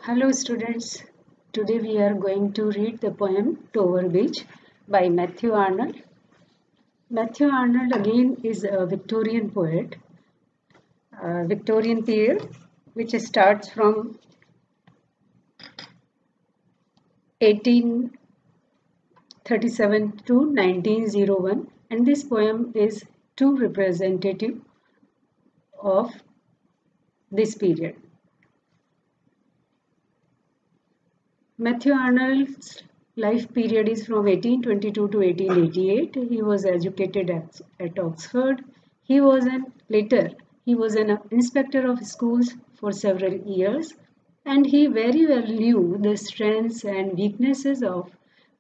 Hello students, today we are going to read the poem Dover Beach by Matthew Arnold. Matthew Arnold again is a Victorian poet, Victorian period, which starts from 1837 to 1901, and this poem is too representative of this period. Matthew Arnold's life period is from 1822 to 1888. He was educated at Oxford. He was an inspector of schools for several years, and he very well knew the strengths and weaknesses of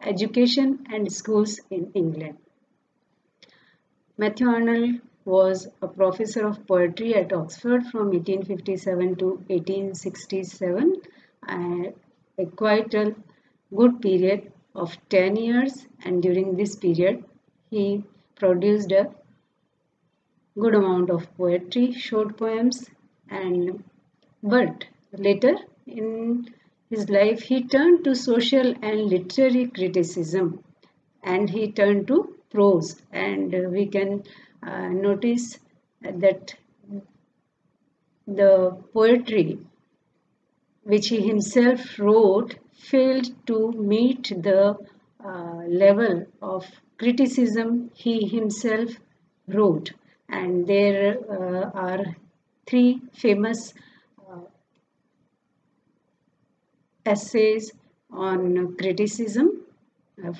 education and schools in England. Matthew Arnold was a professor of poetry at Oxford from 1857 to 1867. Quite a good period of 10 years, and during this period he produced a good amount of poetry, short poems, but later in his life he turned to social and literary criticism, and he turned to prose, and we can notice that the poetry which he himself wrote failed to meet the level of criticism he himself wrote. And there are three famous essays on criticism.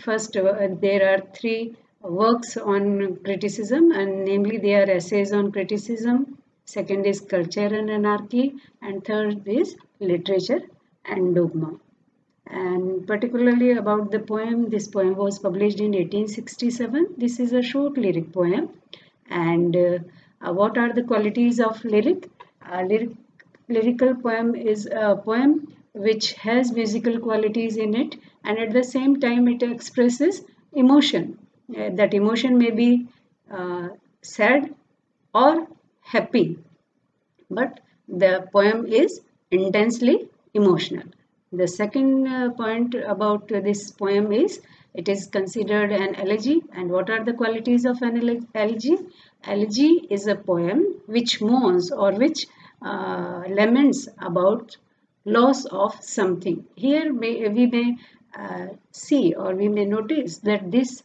First, there are three works on criticism, and namely they are essays on criticism. Second is Culture and Anarchy, and third is Literature and Dogma. And particularly about the poem, this poem was published in 1867. This is a short lyric poem. And what are the qualities of lyric? Lyrical poem is a poem which has musical qualities in it, and at the same time it expresses emotion. That emotion may be sad or happy, but the poem is intensely emotional. The second point about this poem is it is considered an elegy. And what are the qualities of an elegy? Elegy is a poem which mourns or which laments about loss of something. Here we may see, or we may notice that this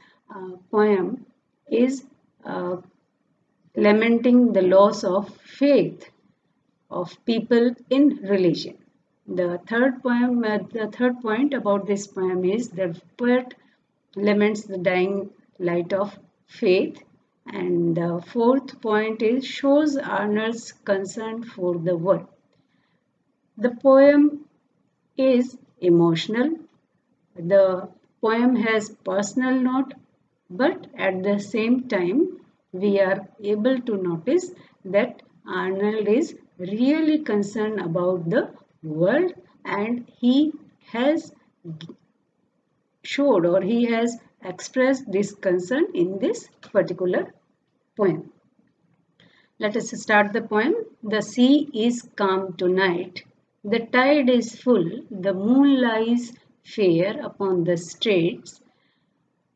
poem is lamenting the loss of faith of people in religion. The third point about this poem is the poet laments the dying light of faith, and the fourth point is shows Arnold's concern for the world. The poem is emotional. The poem has personal note, but at the same time we are able to notice that Arnold is really concerned about the world, and he has showed or he has expressed this concern in this particular poem. Let us start the poem. The sea is calm tonight. The tide is full. The moon lies fair upon the straits.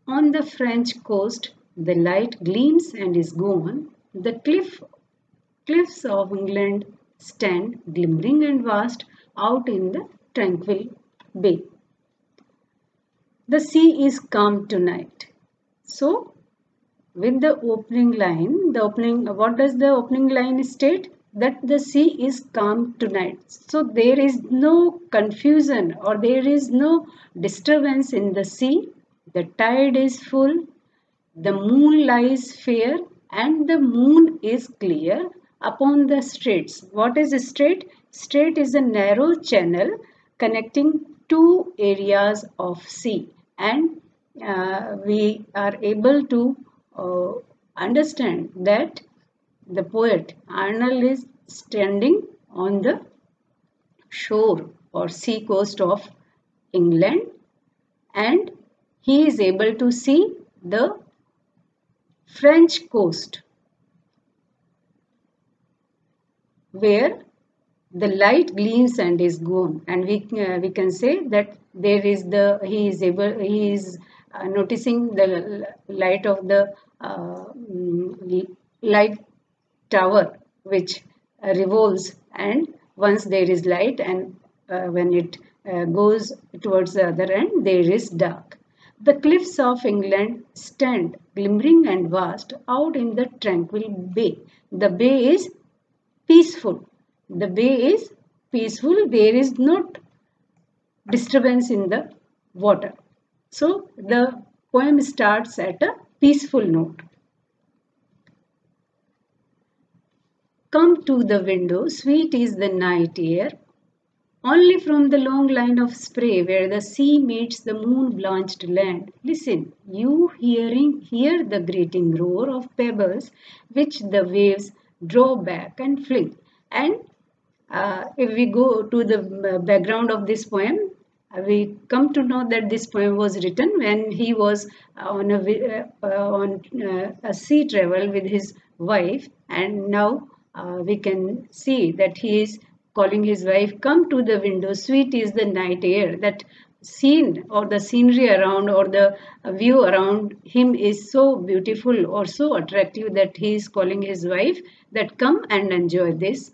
On the French coast, the light gleams and is gone. The cliffs of England stand glimmering and vast out in the tranquil bay. The sea is calm tonight. So, with the opening line, what does the opening line state? That the sea is calm tonight. So, there is no confusion or there is no disturbance in the sea. The tide is full. The moon lies fair, and the moon is clear upon the straits. What is a strait? Strait is a narrow channel connecting two areas of sea, and we are able to understand that the poet Arnold is standing on the shore or sea coast of England, and he is able to see the French coast, where the light gleams and is gone, and we can say that there is he is noticing the light of the light tower which revolves, and once there is light, and when it goes towards the other end there is dark. The cliffs of England stand glimmering and vast out in the tranquil bay. The bay is peaceful. The bay is peaceful. There is not disturbance in the water. So the poem starts at a peaceful note. Come to the window, sweet is the night air. Only from the long line of spray where the sea meets the moon-blanched land. Listen, you hear the grating roar of pebbles which the waves draw back and fling. And if we go to the background of this poem, we come to know that this poem was written when he was on a sea travel with his wife, and now we can see that he is calling his wife, come to the window, sweet is the night air. That scene or the scenery around or the view around him is so beautiful or so attractive that he is calling his wife that come and enjoy this.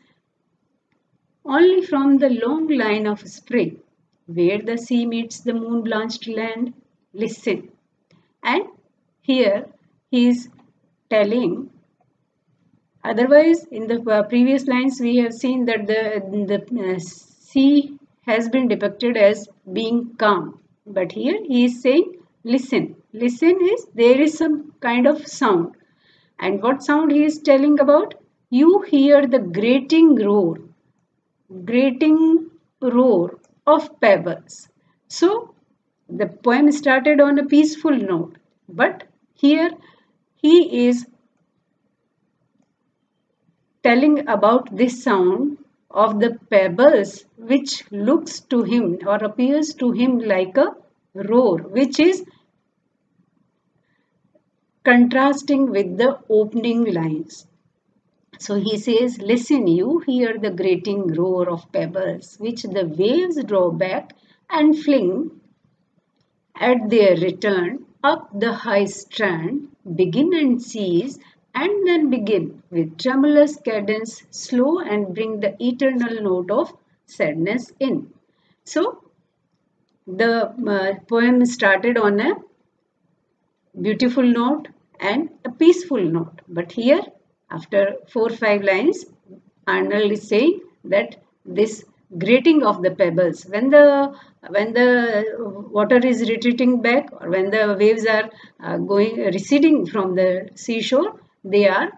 Only from the long line of spray where the sea meets the moon-blanched land, listen. And here he is telling. Otherwise, in the previous lines, we have seen that the sea has been depicted as being calm. But here he is saying, listen. Listen is, there is some kind of sound. And what sound he is telling about? You hear the grating roar of pebbles. So, the poem started on a peaceful note. But here he is telling about this sound of the pebbles which looks to him or appears to him like a roar, which is contrasting with the opening lines. So he says, listen, you hear the grating roar of pebbles which the waves draw back and fling at their return up the high strand, begin and cease, and then begin with tremulous cadence, slow, and bring the eternal note of sadness in. So, the poem started on a beautiful note and a peaceful note. But here, after 4-5 lines, Arnold is saying that this grating of the pebbles, when the water is retreating back or when the waves are receding from the seashore, they are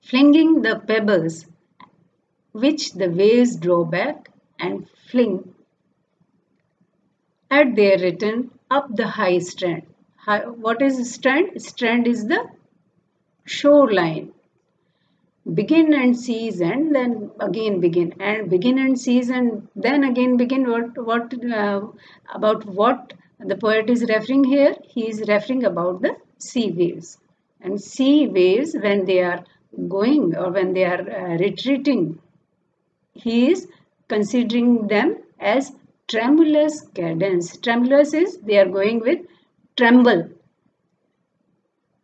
flinging the pebbles which the waves draw back and fling at their return up the high strand. What is strand? Strand is the shoreline. Begin and cease and then again begin, and begin and cease and then again begin. About what the poet is referring here? He is referring about the sea waves. And sea waves, when they are going or when they are retreating, he is considering them as tremulous cadence. Tremulous is they are going with tremble.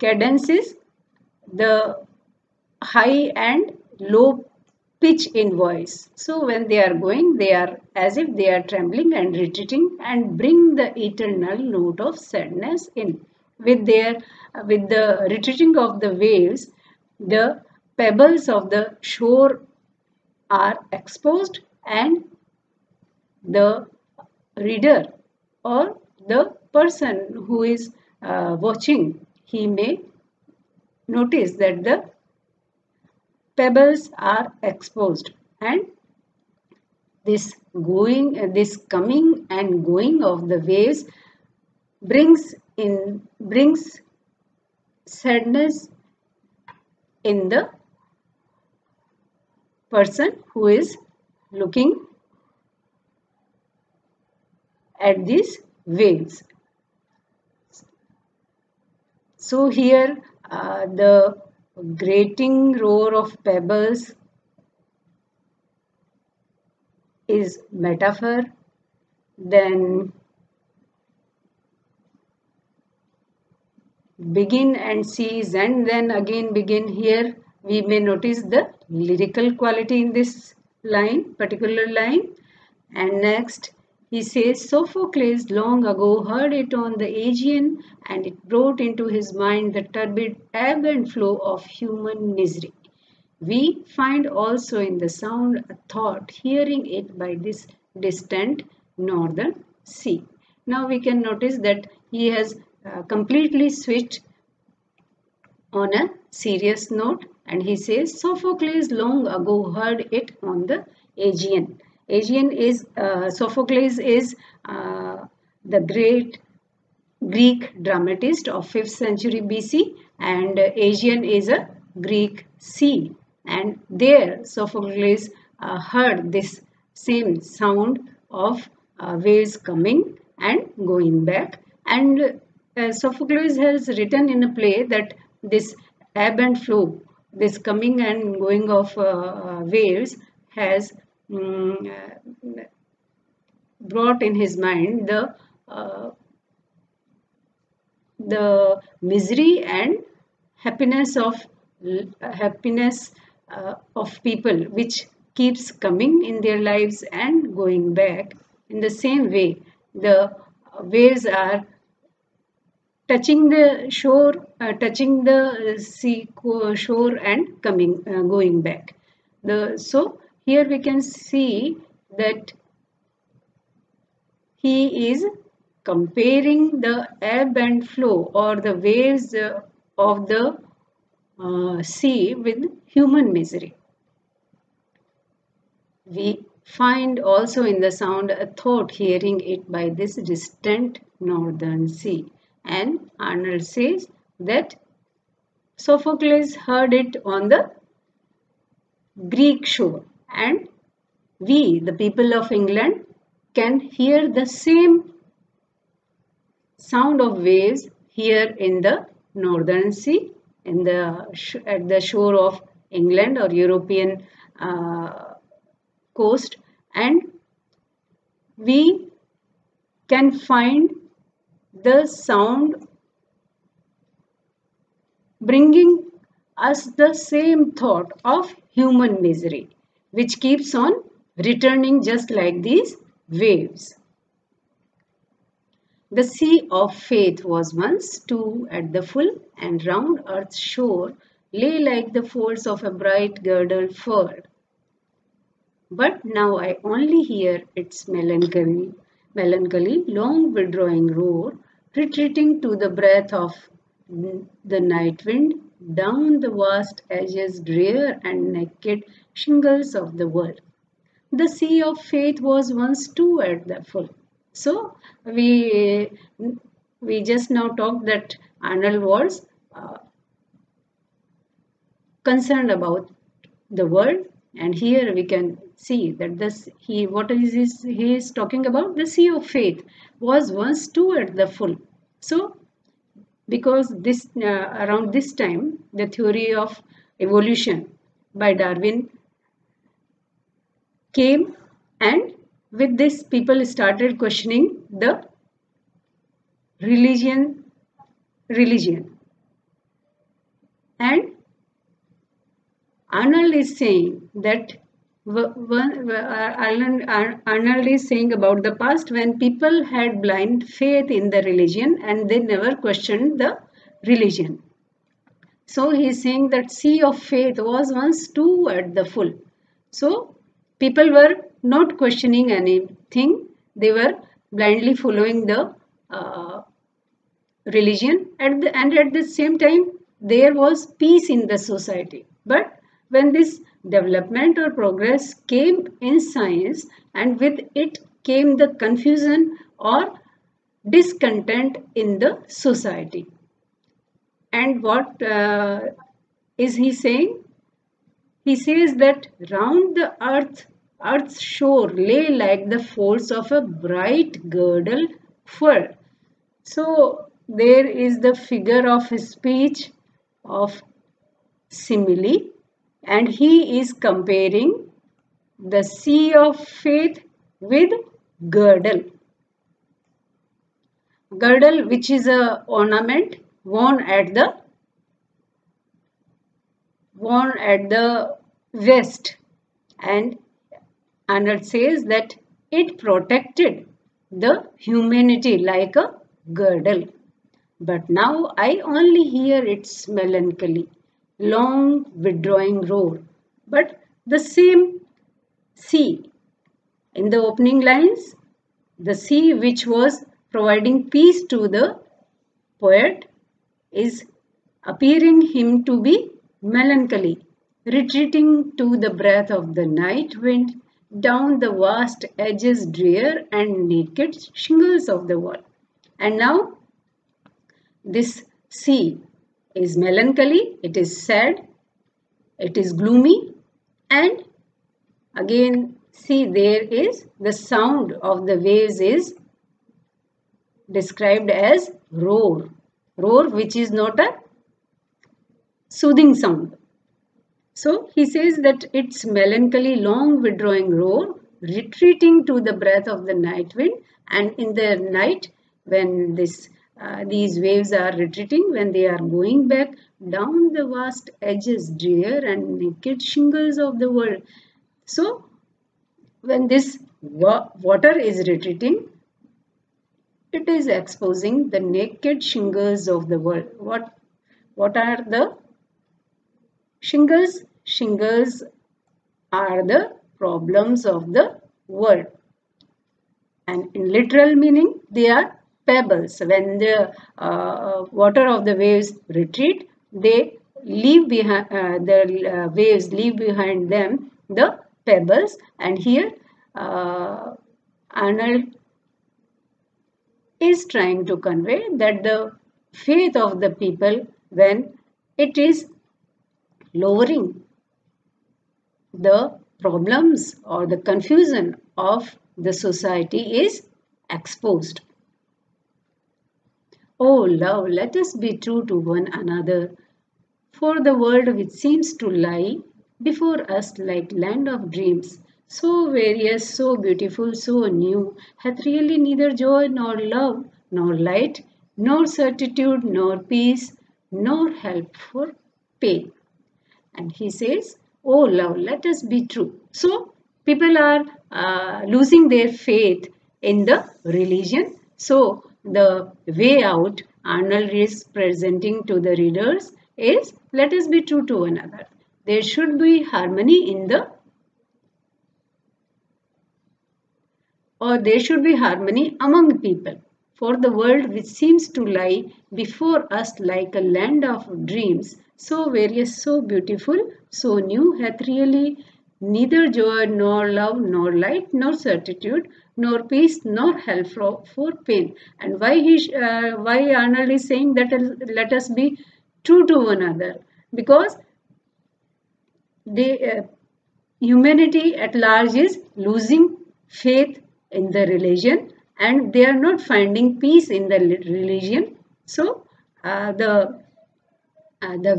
Cadence is the high and low pitch in voice. So when they are going, they are as if they are trembling and retreating and bring the eternal note of sadness in. With the retreating of the waves, the pebbles of the shore are exposed, and the reader or the person who is watching, he may notice that the pebbles are exposed, and this coming and going of the waves brings sadness in the person who is looking at these waves. So here the grating roar of pebbles is metaphor. Then begin and cease and then again begin. Here we may notice the lyrical quality in this particular line. And next he says, Sophocles long ago heard it on the Aegean, and it brought into his mind the turbid ebb and flow of human misery. We find also in the sound a thought, hearing it by this distant northern sea. Now we can notice that he has completely switched on a serious note, and he says Sophocles long ago heard it on the Aegean. Aegean is Sophocles is the great Greek dramatist of 5th century BC, and Aegean is a Greek sea, and there Sophocles heard this same sound of waves coming and going back. And Sophocles has written in a play that this ebb and flow, this coming and going of waves has brought in his mind the misery and happiness of people, which keeps coming in their lives and going back. In the same way, the waves are touching the shore, touching the sea shore and coming, going back. So here we can see that he is comparing the ebb and flow or the waves of the sea with human misery. We find also in the sound a thought, hearing it by this distant northern sea. And Arnold says that Sophocles heard it on the Greek shore, and we, the people of England, can hear the same sound of waves here in the northern sea, at the shore of England or European coast, and we can find the sound bringing us the same thought of human misery, which keeps on returning just like these waves. The sea of faith was once too at the full, and round earth's shore lay like the folds of a bright girdle furled. But now I only hear its melancholy, long withdrawing roar, retreating to the breath of the night wind down the vast edges, drear and naked shingles of the world. The sea of faith was once too at the full. So we just now talked that Arnold was concerned about the world, and here we can see that he is talking about the sea of faith was once too at the full. So because this around this time the theory of evolution by Darwin came, and with this people started questioning the religion, and Arnold is saying that Arnold is saying about the past when people had blind faith in the religion and they never questioned the religion. So he is saying that sea of faith was once too at the full. So people were not questioning anything. They were blindly following the religion, and at the same time there was peace in the society. But when this development or progress came in science, and with it came the confusion or discontent in the society. And what is he saying? He says that round the earth's shore lay like the folds of a bright girdle fur. So there is the figure of speech of simile, and he is comparing the sea of faith with girdle. Girdle, which is a ornament worn at the waist, and Arnold says that it protected the humanity like a girdle. But now I only hear its melancholy, long withdrawing roar. But the same sea, in the opening lines, the sea which was providing peace to the poet is appearing him to be melancholy, retreating to the breath of the night wind down the vast edges drear and naked shingles of the wall. And now this sea is melancholy, it is sad, it is gloomy, and again see there is the sound of the waves is described as roar. Roar, which is not a soothing sound. So he says that it's melancholy long withdrawing roar, retreating to the breath of the night wind, and in the night when these waves are retreating, when they are going back down the vast edges, drear and naked shingles of the world. So when this water is retreating, it is exposing the naked shingles of the world. What are the shingles? Shingles are the problems of the world. And in literal meaning, they are pebbles. When the water of the waves retreat, they leave behind the waves leave behind them the pebbles. And here Arnold is trying to convey that the faith of the people, when it is lowering, the problems or the confusion of the society is exposed. Oh love, let us be true to one another, for the world which seems to lie before us like land of dreams, so various, so beautiful, so new, hath really neither joy nor love, nor light, nor certitude, nor peace, nor help for pain. And he says, oh love, let us be true. So people are losing their faith in the religion. So the way out Arnold is presenting to the readers is, let us be true to one another. There should be harmony in the, or there should be harmony among people. For the world which seems to lie before us like a land of dreams, so various, so beautiful, so new, hath really neither joy nor love nor light nor certitude nor peace nor help for pain. And why Arnold is saying that let us be true to one another? Because humanity at large is losing faith in the religion, and they are not finding peace in the religion. So the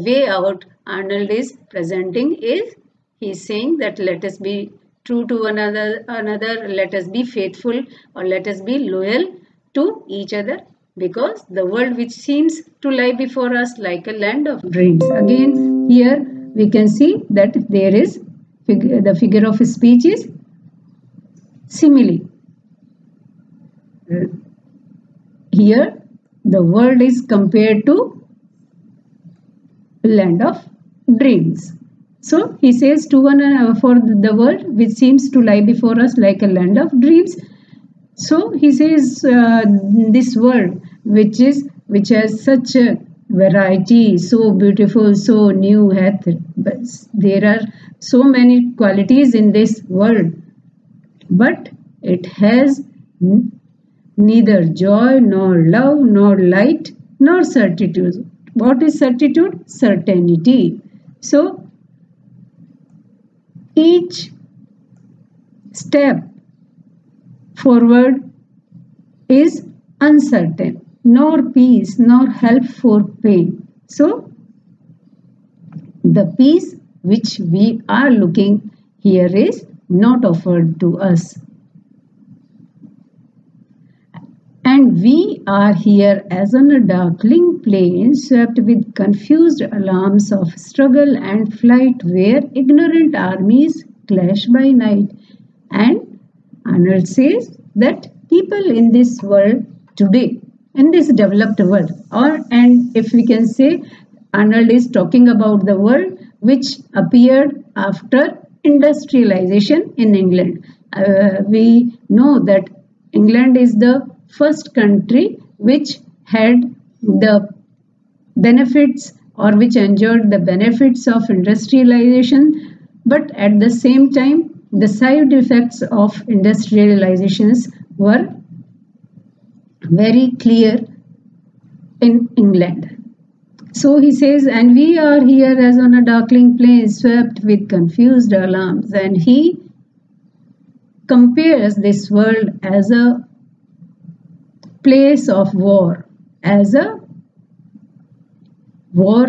way out Arnold is presenting is, he is saying that let us be true to one another, let us be faithful, or let us be loyal to each other, because the world which seems to lie before us like a land of dreams. Again here we can see that there is the figure of speech is simile. Here the world is compared to land of dreams. So he says to one for the world which seems to lie before us like a land of dreams. So he says this world which has such a variety, so beautiful, so new, there are so many qualities in this world, but it has neither joy nor love nor light nor certitude. What is certitude? Certainty. So each step forward is uncertain, nor peace nor help for pain. So the peace which we are looking here is not offered to us. And we are here as on a darkling plain, swept with confused alarms of struggle and flight, where ignorant armies clash by night. And Arnold says that people in this world today, in this developed world, and if we can say, Arnold is talking about the world which appeared after industrialization in England. We know that England is the first country which had the benefits or which enjoyed the benefits of industrialization, but at the same time the side effects of industrializations were very clear in England. So he says, and we are here as on a darkling plain, swept with confused alarms. And he compares this world as a place of war, as a war,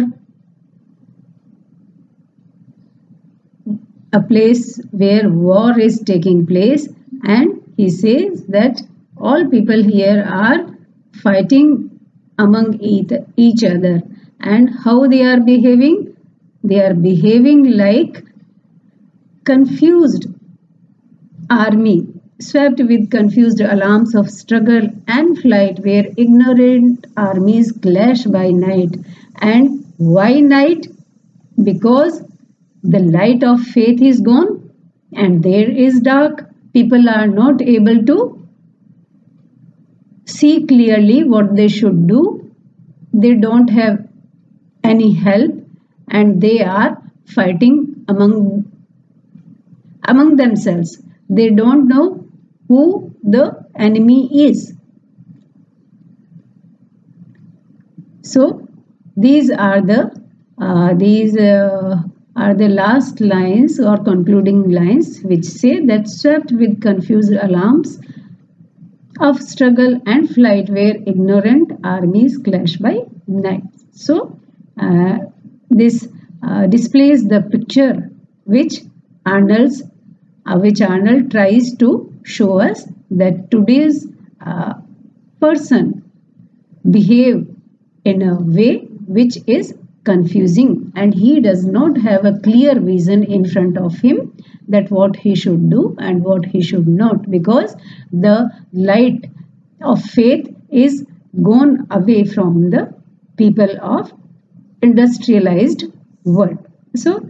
a place where war is taking place. And he says that all people here are fighting among each other. And how they are behaving? They are behaving like confused army, swept with confused alarms of struggle and flight, where ignorant armies clash by night. And why night? Because the light of faith is gone and there is dark. People are not able to see clearly what they should do. They don't have any help and they are fighting among themselves. They don't know who the enemy is. So these are the last lines or concluding lines which say that swept with confused alarms of struggle and flight, where ignorant armies clash by night. So this displays the picture which Arnold tries to show us, that today's person behave in a way which is confusing, and he does not have a clear vision in front of him that what he should do and what he should not, because the light of faith is gone away from the people of industrialized world. So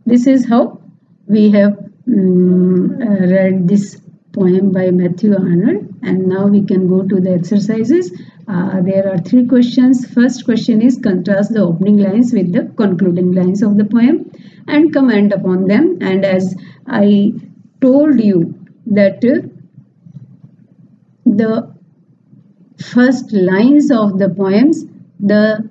this is how we have read this poem by Matthew Arnold, and now we can go to the exercises. There are 3 questions. First question is, contrast the opening lines with the concluding lines of the poem and comment upon them. And as I told you that the first lines of the poems, the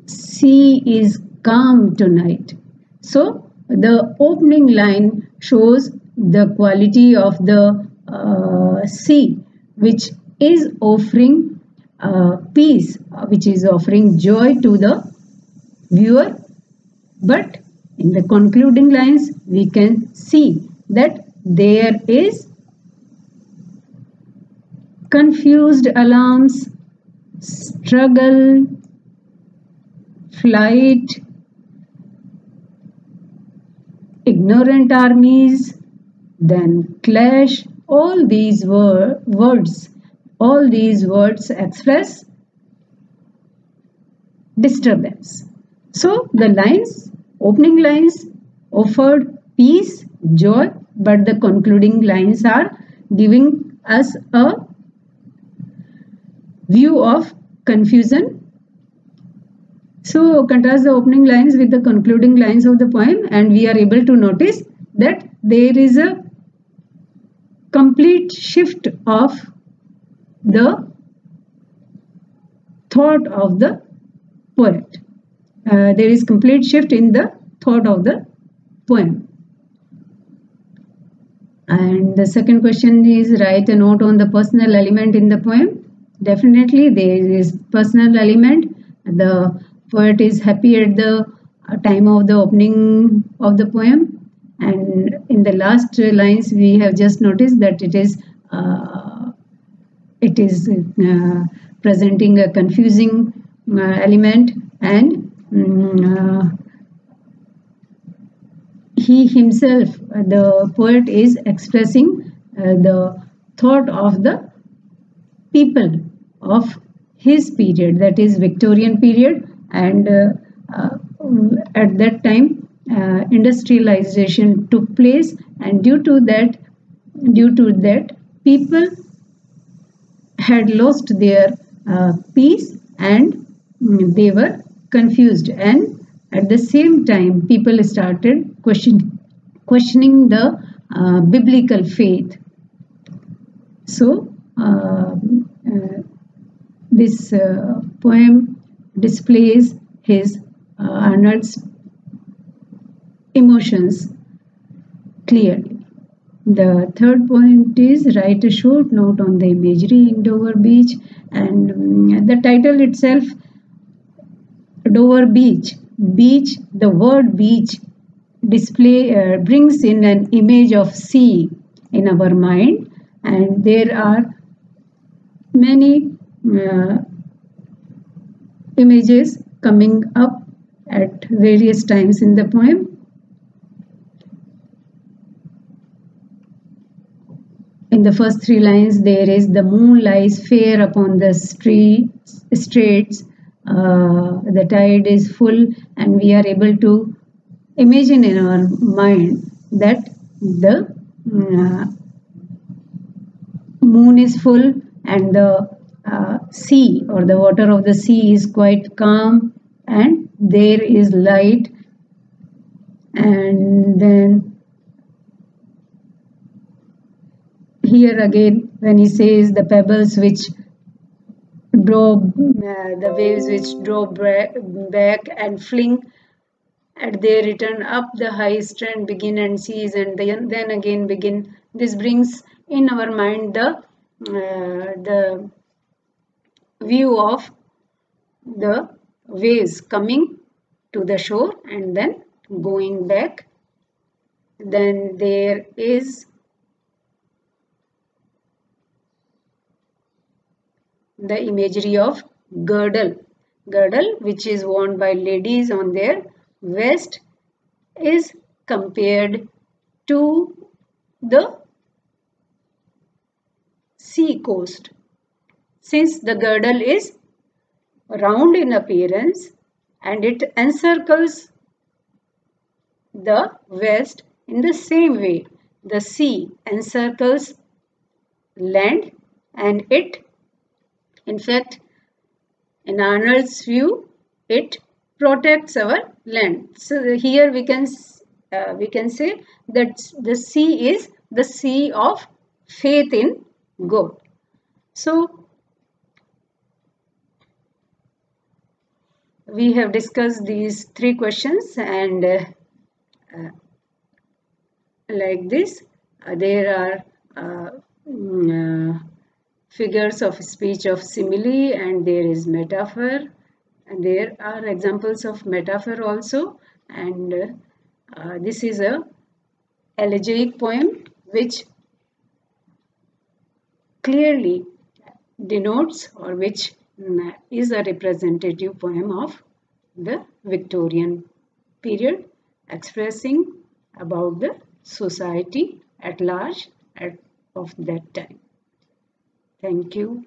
sea is calm tonight. So the opening line shows the quality of the sea, which is offering peace, which is offering joy to the viewer. But in the concluding lines, we can see that there is confused alarms, struggle, flight, ignorant armies, then clash. All these words express disturbance. So the lines, opening lines offered peace, joy, but the concluding lines are giving us a view of confusion. So contrast the opening lines with the concluding lines of the poem, and we are able to notice that there is a complete shift of the thought of the poet. There is complete shift in the thought of the poem. And the second question is, write a note on the personal element in the poem. Definitely there is personal element. The poet is happy at the time of the opening of the poem, and in the last lines we have just noticed that it is presenting a confusing element, and he himself, the poet, is expressing the thought of the people of his period, that is Victorian period, and at that time industrialization took place, and due to that people had lost their peace, and they were confused, and at the same time people started questioning the biblical faith. So this poem displays his Arnold's emotions clearly. The third point is write a short note on the imagery in Dover Beach, and the title itself, Dover Beach. Beach, the word beach brings in an image of sea in our mind, and there are many images coming up at various times in the poem. In the first three lines, there is the moon lies fair upon the straits, the tide is full, and we are able to imagine in our mind that the moon is full and the sea or the water of the sea is quite calm and there is light. And then here again when he says the pebbles which draw the waves which draw back and fling at their return up the high strand begin and cease and then again begin. This brings in our mind the view of the waves coming to the shore and then going back. Then there is the imagery of girdle. Girdle, which is worn by ladies on their waist, is compared to the sea coast. Since the girdle is round in appearance and it encircles the waist in the same way, the sea encircles land, and it, in fact, in Arnold's view, it protects our land. So here we can say that the sea is the sea of faith in God. So we have discussed these three questions, and like this, there are figures of speech of simile, and there is metaphor, and there are examples of metaphor also, and this is a elegiac poem which clearly denotes or which is a representative poem of the Victorian period, expressing about the society at large of that time. Thank you.